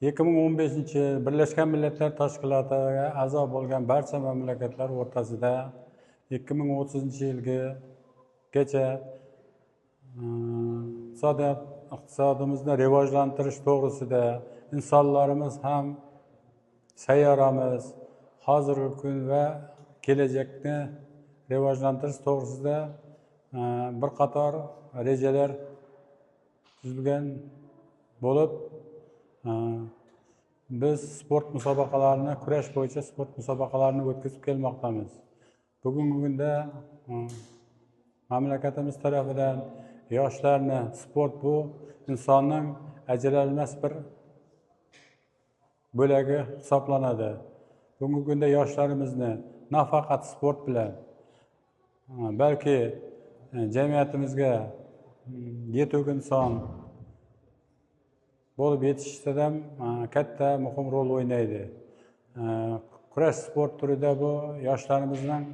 2015-yil Birlashgan Millatlar Tashkilotiga a'zo bo'lgan barcha mamlakatlar o'rtasida 2030-yilgacha iqtisodimizni rivojlantirish to'g'risida insonlarimiz ham sayyoramiz hozirgi kun va kelajakni rivojlantirish to'g'risida bir qator rejalar tuzilgan bo'lib, biz sport musobaqalarini, kurash bo'yicha sport musobaqalarini o'tkazib kelmoqdamiz. Bugungi kunda mamlakatimiz tarafidan yoshlarni sport bu insonning ajralmas bir bo'lagi hisoblanadi. Bugungi kunda yoshlarimizni nafaqat sport bilan, balki jamiyatimizga yetuk inson bo'lib yetishishda ham katta muhim rol o'ynaydi. Kurash sport turida bu yoshlarimizning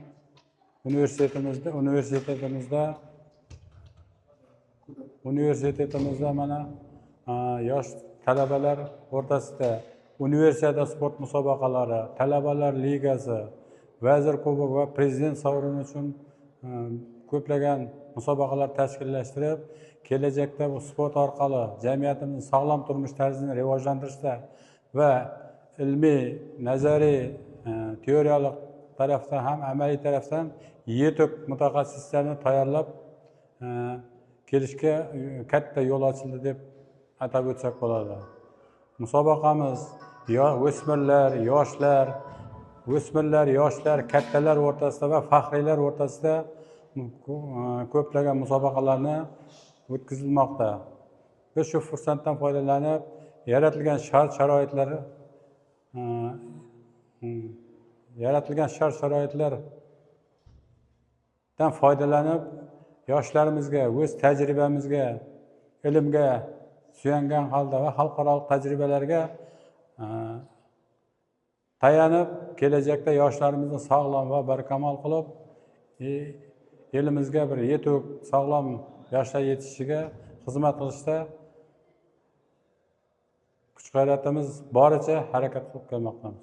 universitetimizda mana yosh talabalar o'rtasida universiada sport musobaqalari, talabalar ligasi, vazir kubok va prezident sovrini uchun ko'plagan musobaqalar tashkillashtirib, kelajakda bu sport orqali jamiyatimizning sog'lom turmush tarzini rivojlantirishda va ilmiy, nazariy, teoriyalik tarafdan ham amaliy tarafdan yetuk mutaxassislarni tayyorlab kelishga katta yo'l ochildi deb atab o'tsak bo'ladi. Musobaqamiz o'smirlar, yoshlar, kattalar o'rtasida va faxriylar o'rtasida ko'plagan musobaqalarni o'tkazilmoqda. Biz shu fursatdan foydalanib, yaratilgan shart-sharoitlardan foydalanib, yoshlarimizga, o'z tajribamizga, ilmga suyangan holda va xalqaro tajribalarga tayanib, kelajakda yoshlarimizni sog'lom va barkamol qilib, elimizga bir yetuk, sog'lom yoshlar yetishishiga xizmat qilishda kuch-g'ayratimiz boricha harakat qilib kelmoqdamiz.